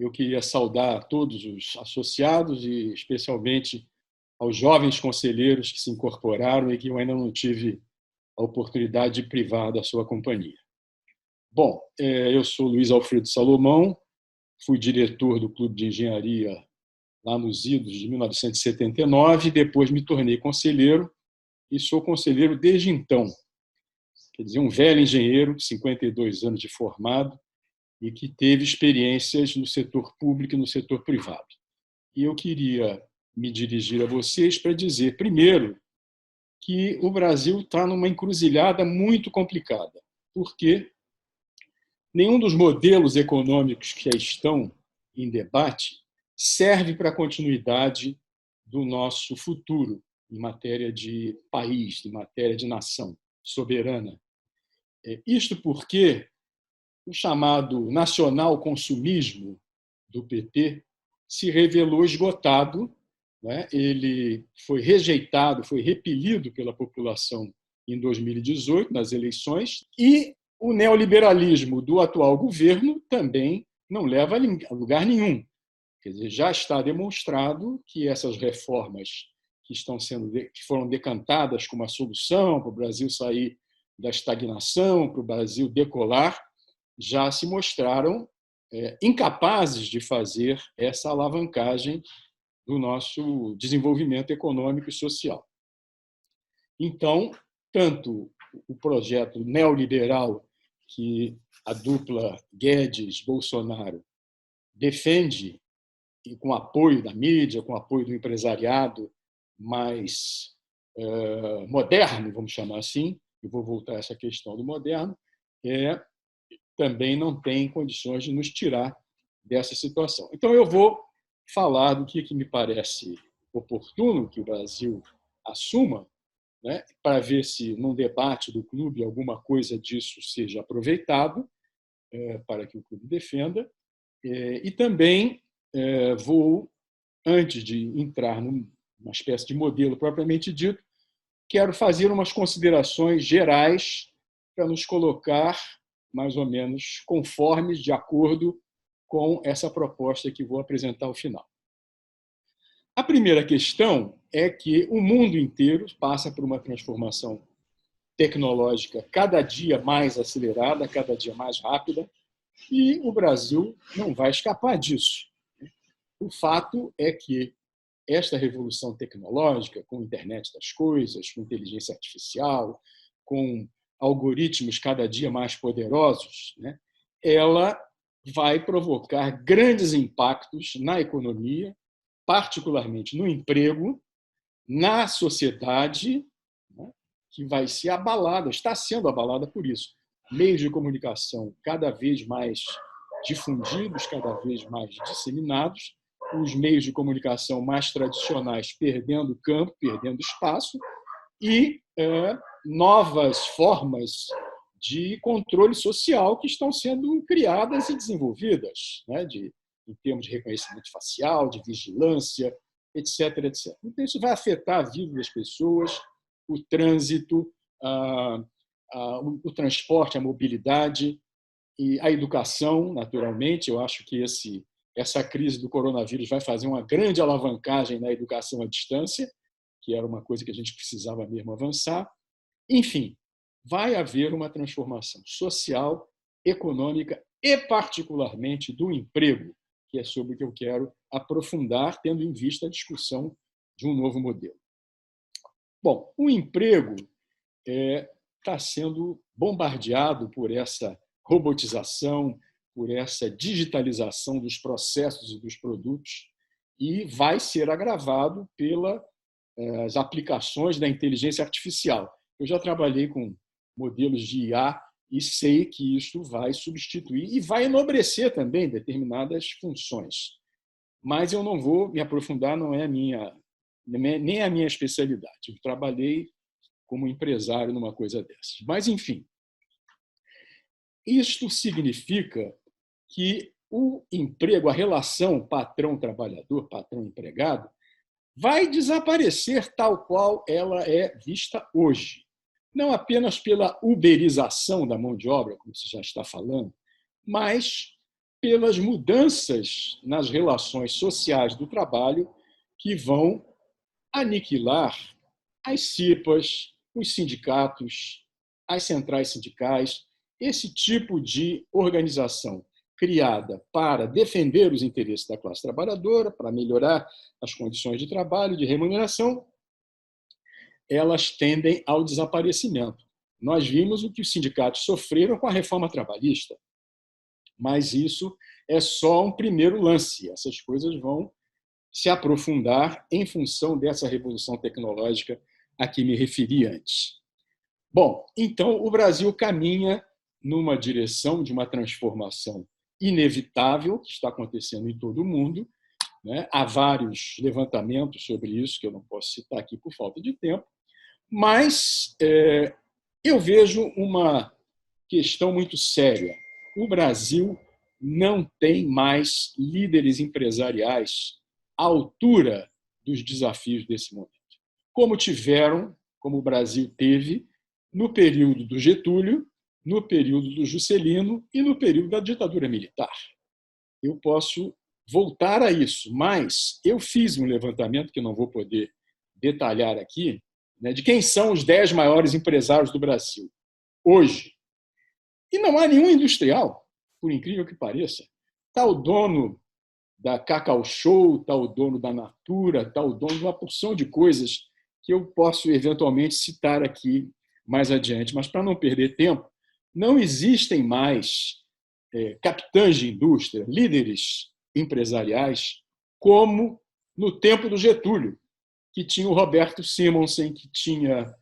eu queria saudar todos os associados e, especialmente, aos jovens conselheiros que se incorporaram e que eu ainda não tive a oportunidade de privar da sua companhia. Bom, eu sou Luiz Alfredo Salomão, fui diretor do Clube de Engenharia lá nos idos de 1979, depois me tornei conselheiro e sou conselheiro desde então. Quer dizer, um velho engenheiro, 52 anos de formado, e que teve experiências no setor público e no setor privado. E eu queria me dirigir a vocês para dizer, primeiro, que o Brasil está numa encruzilhada muito complicada, porque nenhum dos modelos econômicos que estão em debate serve para a continuidade do nosso futuro em matéria de país, em matéria de nação soberana. Isto porque o chamado nacional-consumismo do PT se revelou esgotado, né? Ele foi rejeitado, foi repelido pela população em 2018, nas eleições, e o neoliberalismo do atual governo também não leva a lugar nenhum. Quer dizer, já está demonstrado que essas reformas que foram decantadas como a solução para o Brasil sair da estagnação, para o Brasil decolar, já se mostraram incapazes de fazer essa alavancagem do nosso desenvolvimento econômico e social. Então, tanto o projeto neoliberal que a dupla Guedes-Bolsonaro defende, e com apoio da mídia, com apoio do empresariado mais moderno, vamos chamar assim, eu vou voltar a essa questão do moderno, também não tem condições de nos tirar dessa situação. Então, eu vou falar do que me parece oportuno que o Brasil assuma, né, para ver se, num debate do clube, alguma coisa disso seja aproveitado para que o clube defenda. E também vou, antes de entrar numa espécie de modelo propriamente dito, quero fazer umas considerações gerais para nos colocar mais ou menos conformes, de acordo com essa proposta que vou apresentar ao final. A primeira questão é que o mundo inteiro passa por uma transformação tecnológica cada dia mais acelerada, cada dia mais rápida, e o Brasil não vai escapar disso. O fato é que esta revolução tecnológica, com a internet das coisas, com inteligência artificial, com algoritmos cada dia mais poderosos, né, ela vai provocar grandes impactos na economia, particularmente no emprego, na sociedade, né, que vai ser abalada, está sendo abalada por isso. Meios de comunicação cada vez mais difundidos, cada vez mais disseminados, os meios de comunicação mais tradicionais perdendo campo, perdendo espaço, e novas formas de controle social que estão sendo criadas e desenvolvidas, né, em termos de reconhecimento facial, de vigilância, etc., etc. Então, isso vai afetar a vida das pessoas, o trânsito, o transporte, a mobilidade e a educação, naturalmente. Eu acho que essa crise do coronavírus vai fazer uma grande alavancagem na educação à distância, que era uma coisa que a gente precisava mesmo avançar. Enfim, vai haver uma transformação social, econômica e, particularmente, do emprego, que é sobre o que eu quero aprofundar, tendo em vista a discussão de um novo modelo. Bom, o emprego está sendo bombardeado por essa robotização, por essa digitalização dos processos e dos produtos, e vai ser agravado pelas aplicações da inteligência artificial. Eu já trabalhei com modelos de IA e sei que isso vai substituir e vai enobrecer também determinadas funções. Mas eu não vou me aprofundar, não é nem a minha especialidade. Eu trabalhei como empresário numa coisa dessas. Mas, enfim, isto significa que o emprego, a relação patrão-trabalhador, patrão-empregado, vai desaparecer tal qual ela é vista hoje. Não apenas pela uberização da mão de obra, como se já está falando, mas pelas mudanças nas relações sociais do trabalho que vão aniquilar as CIPAs, os sindicatos, as centrais sindicais, esse tipo de organização criada para defender os interesses da classe trabalhadora, para melhorar as condições de trabalho, de remuneração, elas tendem ao desaparecimento. Nós vimos o que os sindicatos sofreram com a reforma trabalhista, mas isso é só um primeiro lance. Essas coisas vão se aprofundar em função dessa revolução tecnológica a que me referi antes. Bom, então o Brasil caminha numa direção de uma transformação inevitável que está acontecendo em todo o mundo. Há vários levantamentos sobre isso, que eu não posso citar aqui por falta de tempo, mas eu vejo uma questão muito séria. O Brasil não tem mais líderes empresariais à altura dos desafios desse momento, como o Brasil teve no período do Getúlio, no período do Juscelino e no período da ditadura militar. Eu posso voltar a isso, mas eu fiz um levantamento que não vou poder detalhar aqui, de quem são os 10 maiores empresários do Brasil hoje. E não há nenhum industrial, por incrível que pareça. Está o dono da Cacau Show, está o dono da Natura, está o dono de uma porção de coisas que eu posso eventualmente citar aqui mais adiante. Mas, para não perder tempo, não existem mais capitães de indústria, líderes empresariais, como no tempo do Getúlio, que tinha o Roberto Simonsen, que tinha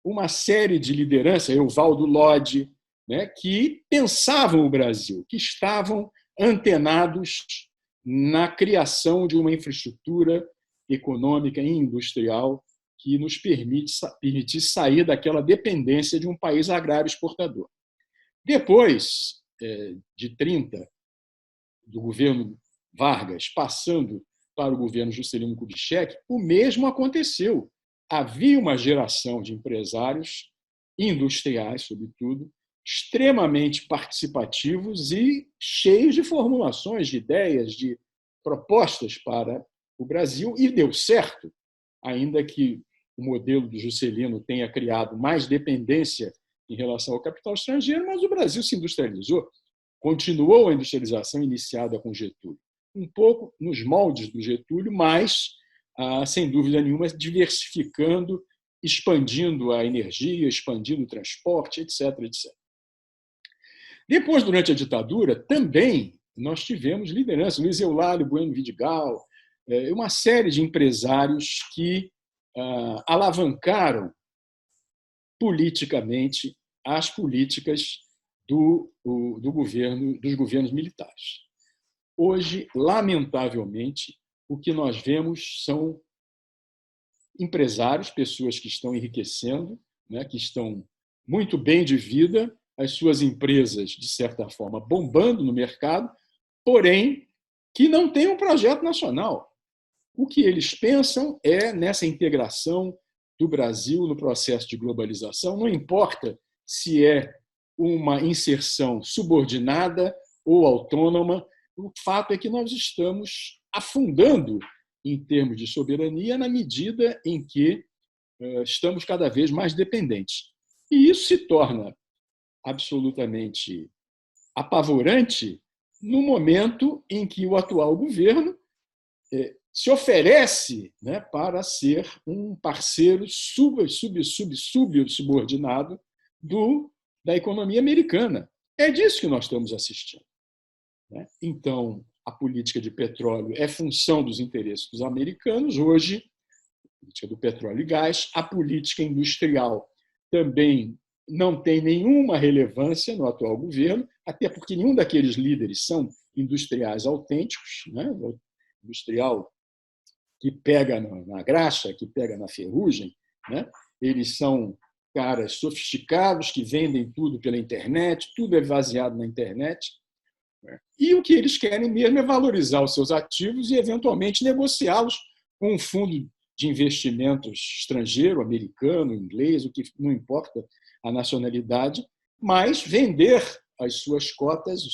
uma série de lideranças, Evaldo Lodge, que pensavam o Brasil, que estavam antenados na criação de uma infraestrutura econômica e industrial que nos permitisse sair daquela dependência de um país agrário exportador. Depois de 30, do governo Vargas, passando para o governo Juscelino Kubitschek, o mesmo aconteceu. Havia uma geração de empresários industriais, sobretudo, extremamente participativos e cheios de formulações, de ideias, de propostas para o Brasil, e deu certo, ainda que o modelo do Juscelino tenha criado mais dependência em relação ao capital estrangeiro, mas o Brasil se industrializou, continuou a industrialização iniciada com Getúlio, um pouco nos moldes do Getúlio, mas, sem dúvida nenhuma, diversificando, expandindo a energia, expandindo o transporte, etc., etc. Depois, durante a ditadura, também nós tivemos liderança, Luiz Eulalio Bueno Vidigal, uma série de empresários que alavancaram politicamente as políticas dos governos militares. Hoje, lamentavelmente, o que nós vemos são empresários, pessoas que estão enriquecendo, que estão muito bem de vida, as suas empresas, de certa forma, bombando no mercado, porém, que não têm um projeto nacional. O que eles pensam é nessa integração do Brasil no processo de globalização, não importa se é uma inserção subordinada ou autônoma, o fato é que nós estamos afundando em termos de soberania na medida em que estamos cada vez mais dependentes. E isso se torna absolutamente apavorante no momento em que o atual governo se oferece para ser um parceiro subordinado da economia americana. É disso que nós estamos assistindo. Então, a política de petróleo é função dos interesses dos americanos. Hoje, a política do petróleo e gás, a política industrial também não tem nenhuma relevância no atual governo, até porque nenhum daqueles líderes são industriais autênticos, industrial que pega na graxa, que pega na ferrugem. Eles são caras sofisticados que vendem tudo pela internet, tudo é baseado na internet. E o que eles querem mesmo é valorizar os seus ativos e, eventualmente, negociá-los com um fundo de investimentos estrangeiro, americano, inglês, o que não importa a nacionalidade, mas vender as suas cotas,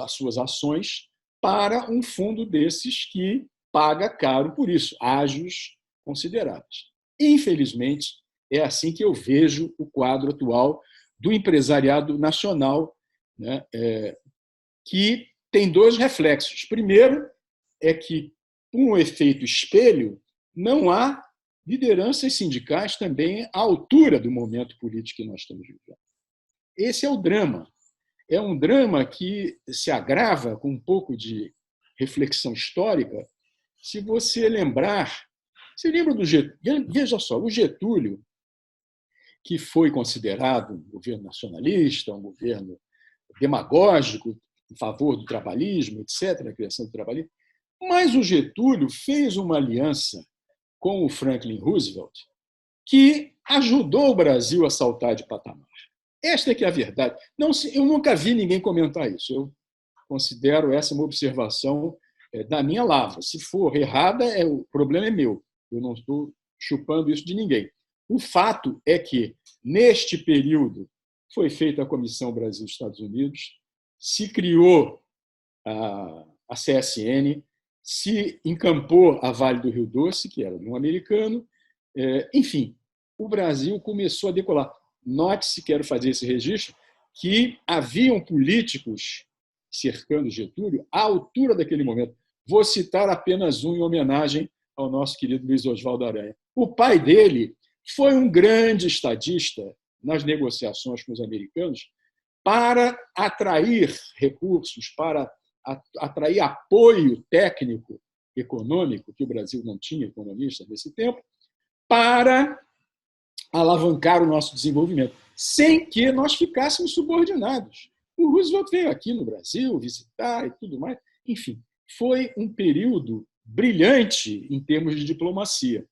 as suas ações para um fundo desses que paga caro por isso, ágios consideráveis. Infelizmente, é assim que eu vejo o quadro atual do empresariado nacional, né, que tem dois reflexos. Primeiro, é que, com o efeito espelho, não há lideranças sindicais também à altura do momento político que nós estamos vivendo. Esse é o drama. É um drama que se agrava com um pouco de reflexão histórica. Se você lembrar, você lembra do Getúlio? Veja só, o Getúlio, que foi considerado um governo nacionalista, um governo demagógico em favor do trabalhismo, etc., a criação do trabalhismo, mas o Getúlio fez uma aliança com o Franklin Roosevelt que ajudou o Brasil a saltar de patamar. Esta é que é a verdade. Não, eu nunca vi ninguém comentar isso. Eu considero essa uma observação da minha lavra. Se for errada, o problema é meu. Eu não estou chupando isso de ninguém. O fato é que, neste período, foi feita a Comissão Brasil-Estados Unidos, se criou a CSN, se encampou a Vale do Rio Doce, que era um americano. Enfim, o Brasil começou a decolar. Note-se, quero fazer esse registro, que haviam políticos cercando Getúlio à altura daquele momento. Vou citar apenas um em homenagem ao nosso querido Luiz Oswaldo Aranha. O pai dele foi um grande estadista nas negociações com os americanos para atrair recursos, para atrair apoio técnico, econômico, que o Brasil não tinha economista nesse tempo, para alavancar o nosso desenvolvimento, sem que nós ficássemos subordinados. O Roosevelt veio aqui no Brasil visitar e tudo mais. Enfim, foi um período brilhante em termos de diplomacia.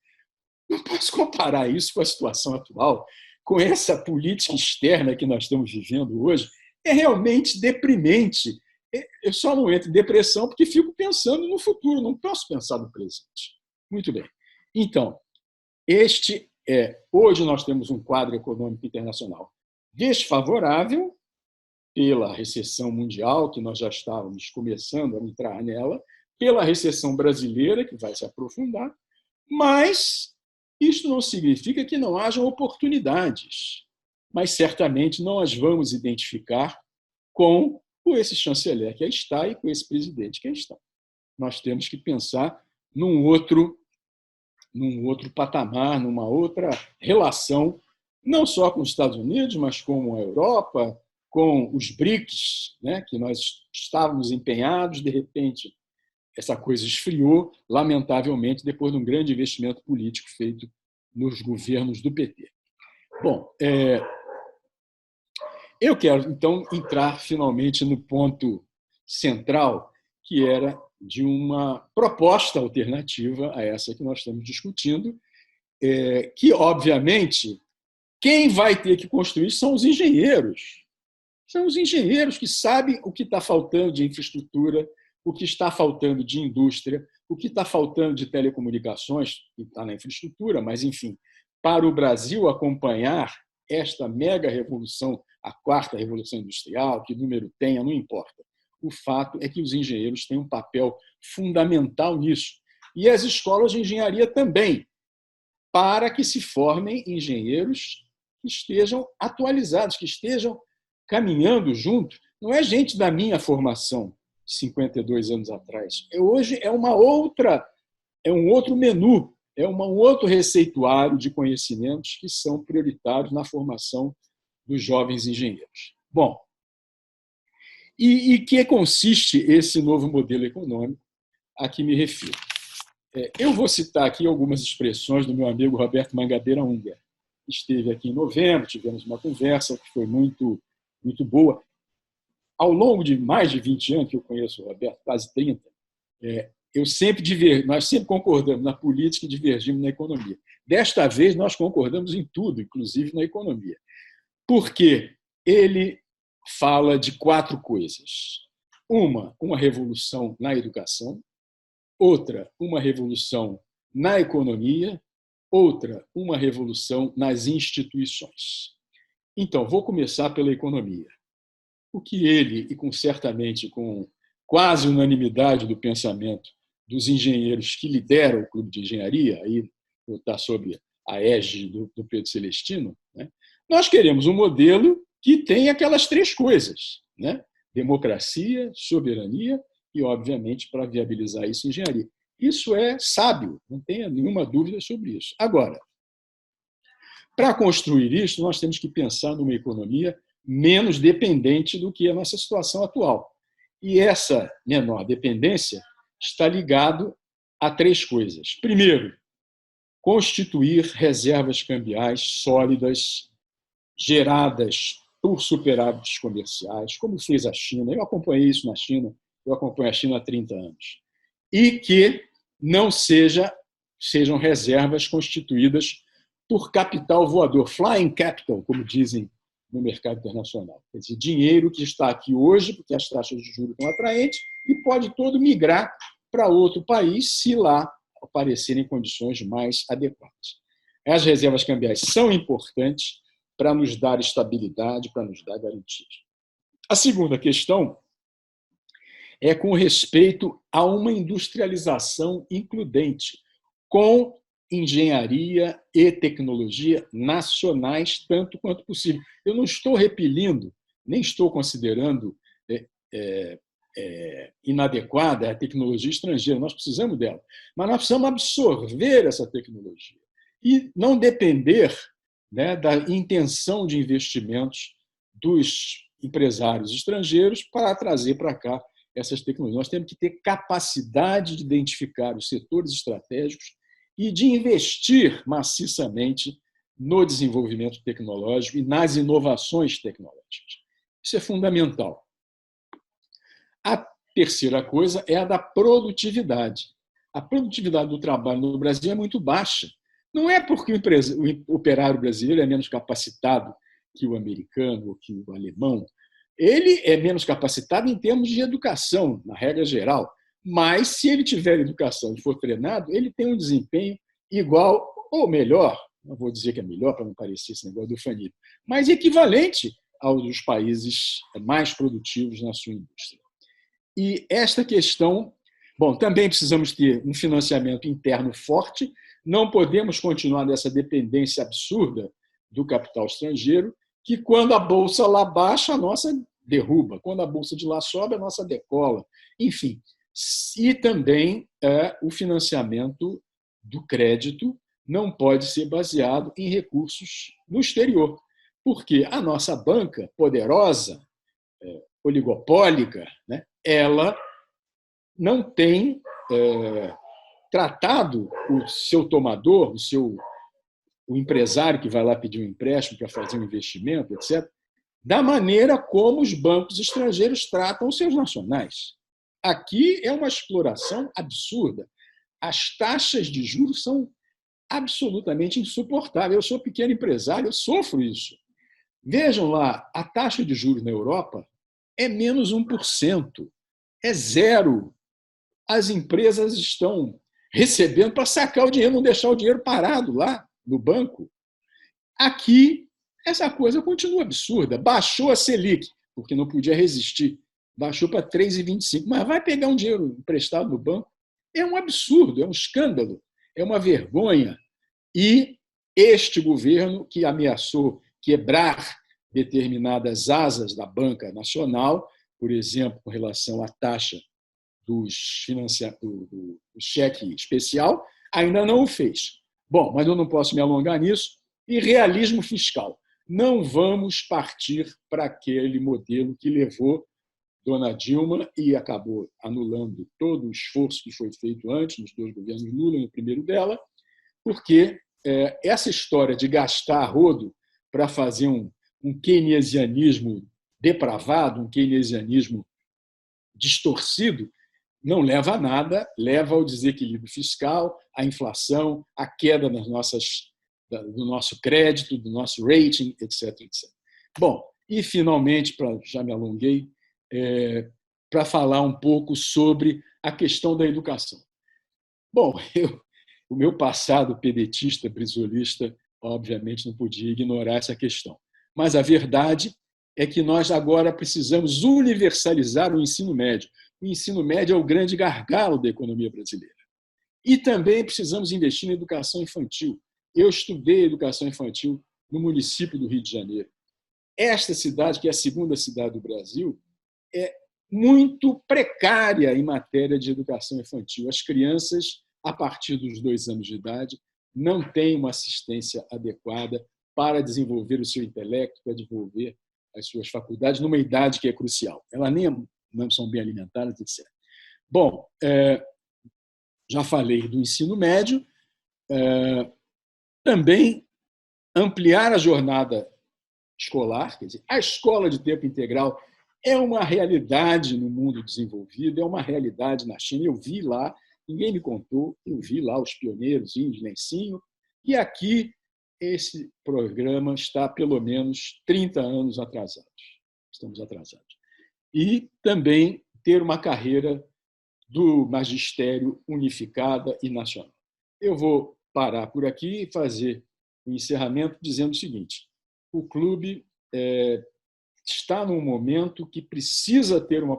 Não posso comparar isso com a situação atual, com essa política externa que nós estamos vivendo hoje. É realmente deprimente. Eu só não entro em depressão porque fico pensando no futuro, não posso pensar no presente. Muito bem. Então, hoje nós temos um quadro econômico internacional desfavorável pela recessão mundial, que nós já estávamos começando a entrar nela, pela recessão brasileira, que vai se aprofundar, mas isto não significa que não hajam oportunidades, mas certamente não as vamos identificar com esse chanceler que aí está e com esse presidente que aí está. Nós temos que pensar num outro patamar, numa outra relação, não só com os Estados Unidos, mas com a Europa, com os BRICS, né, que nós estávamos empenhados, de repente essa coisa esfriou, lamentavelmente, depois de um grande investimento político feito nos governos do PT. Bom, eu quero, então, entrar finalmente no ponto central, que era de uma proposta alternativa a essa que nós estamos discutindo, que, obviamente, quem vai ter que construir são os engenheiros. São os engenheiros que sabem o que está faltando de infraestrutura, o que está faltando de indústria, o que está faltando de telecomunicações, que está na infraestrutura, mas, enfim, para o Brasil acompanhar esta mega revolução, a quarta revolução industrial, que número tenha, não importa. O fato é que os engenheiros têm um papel fundamental nisso. E as escolas de engenharia também, para que se formem engenheiros que estejam atualizados, que estejam caminhando junto. Não é gente da minha formação, de 52 anos atrás. Hoje é um outro menu, um outro receituário de conhecimentos que são prioritários na formação dos jovens engenheiros. Bom, e que consiste esse novo modelo econômico a que me refiro? Eu vou citar aqui algumas expressões do meu amigo Roberto Mangabeira Unger. Esteve aqui em novembro, tivemos uma conversa que foi muito, muito boa. Ao longo de mais de 20 anos que eu conheço o Roberto, quase 30, nós sempre concordamos na política e divergimos na economia. Desta vez, nós concordamos em tudo, inclusive na economia. Porque ele fala de 4 coisas. Uma revolução na educação, outra, uma revolução na economia, outra, uma revolução nas instituições. Então, vou começar pela economia. o que ele, e certamente com quase unanimidade do pensamento dos engenheiros que lideram o Clube de Engenharia, aí está sob a égide do Pedro Celestino, né? Nós queremos um modelo que tem aquelas três coisas, né? Democracia, soberania e, obviamente, para viabilizar isso, engenharia. Isso é sábio, não tenha nenhuma dúvida sobre isso. Agora, para construir isso, nós temos que pensar numa economia menos dependente do que a nossa situação atual. E essa menor dependência está ligada a três coisas. Primeiro, constituir reservas cambiais sólidas, geradas por superávites comerciais, como fez a China. Eu acompanhei isso na China, eu acompanho a China há 30 anos. E que não sejam reservas constituídas por capital voador, flying capital, como dizem no mercado internacional. Quer dizer, dinheiro que está aqui hoje, porque as taxas de juros estão atraentes, e pode todo migrar para outro país se lá aparecerem condições mais adequadas. As reservas cambiais são importantes para nos dar estabilidade, para nos dar garantias. A segunda questão é com respeito a uma industrialização includente, com engenharia e tecnologia nacionais, tanto quanto possível. Eu não estou repelindo, nem estou considerando inadequada a tecnologia estrangeira, nós precisamos dela, mas nós precisamos absorver essa tecnologia e não depender, né, da intenção de investimentos dos empresários estrangeiros para trazer para cá essas tecnologias. Nós temos que ter capacidade de identificar os setores estratégicos e de investir maciçamente no desenvolvimento tecnológico e nas inovações tecnológicas. Isso é fundamental. A terceira coisa é a da produtividade. A produtividade do trabalho no Brasil é muito baixa. Não é porque o operário brasileiro é menos capacitado que o americano ou que o alemão. Ele é menos capacitado em termos de educação, na regra geral. Mas, se ele tiver educação e for treinado, ele tem um desempenho igual ou melhor, não vou dizer que é melhor para não parecer esse negócio do Fanny, mas equivalente aos dos países mais produtivos na sua indústria. E esta questão, bom, também precisamos ter um financiamento interno forte, não podemos continuar nessa dependência absurda do capital estrangeiro, que quando a bolsa lá baixa, a nossa derruba, quando a bolsa de lá sobe, a nossa decola. Enfim, e também o financiamento do crédito não pode ser baseado em recursos no exterior, porque a nossa banca poderosa, oligopólica, né, ela não tem tratado o seu tomador, o empresário que vai lá pedir um empréstimo para fazer um investimento, etc., da maneira como os bancos estrangeiros tratam os seus nacionais. Aqui é uma exploração absurda. As taxas de juros são absolutamente insuportáveis. Eu sou pequeno empresário, eu sofro isso. Vejam lá, a taxa de juros na Europa é menos 1%, é zero. As empresas estão recebendo para sacar o dinheiro, não deixar o dinheiro parado lá no banco. Aqui, essa coisa continua absurda. Baixou a Selic, porque não podia resistir. Baixou para 3,25%. Mas vai pegar um dinheiro emprestado no banco? É um absurdo, é um escândalo, é uma vergonha. E este governo, que ameaçou quebrar determinadas asas da banca nacional, por exemplo, com relação à taxa do cheque especial, ainda não o fez. Bom, mas eu não posso me alongar nisso. E realismo fiscal. Não vamos partir para aquele modelo que levou Dona Dilma e acabou anulando todo o esforço que foi feito antes, nos dois governos Lula, no primeiro dela, porque essa história de gastar a rodo para fazer um keynesianismo depravado, um keynesianismo distorcido, não leva a nada, leva ao desequilíbrio fiscal, à inflação, à queda do nosso crédito, do nosso rating, etc. etc. Bom, e finalmente, já me alonguei, para falar um pouco sobre a questão da educação. Bom, o meu passado pedetista, brisolista, obviamente não podia ignorar essa questão. Mas a verdade é que nós agora precisamos universalizar o ensino médio. O ensino médio é o grande gargalo da economia brasileira. E também precisamos investir na educação infantil. Eu estudei educação infantil no município do Rio de Janeiro. Esta cidade, que é a segunda cidade do Brasil, é muito precária em matéria de educação infantil. As crianças, a partir dos 2 anos de idade, não têm uma assistência adequada para desenvolver o seu intelecto, para desenvolver as suas faculdades, numa idade que é crucial. Elas nem não são bem alimentadas, etc. Bom, já falei do ensino médio, também ampliar a jornada escolar, quer dizer, a escola de tempo integral é uma realidade no mundo desenvolvido, é uma realidade na China. Eu vi lá, ninguém me contou, eu vi lá os pioneiros de lencinho, e aqui esse programa está pelo menos 30 anos atrasados. Estamos atrasados. E também ter uma carreira do magistério unificada e nacional. Eu vou parar por aqui e fazer o encerramento dizendo o seguinte: o clube está num momento que precisa ter uma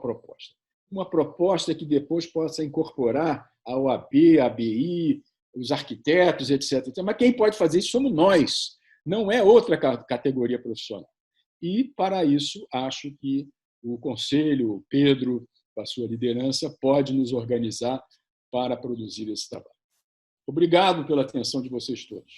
proposta que depois possa incorporar a OAB, a ABI, os arquitetos, etc. Mas quem pode fazer isso somos nós, não é outra categoria profissional. E, para isso, acho que o Conselho, o Pedro, com a sua liderança, pode nos organizar para produzir esse trabalho. Obrigado pela atenção de vocês todos.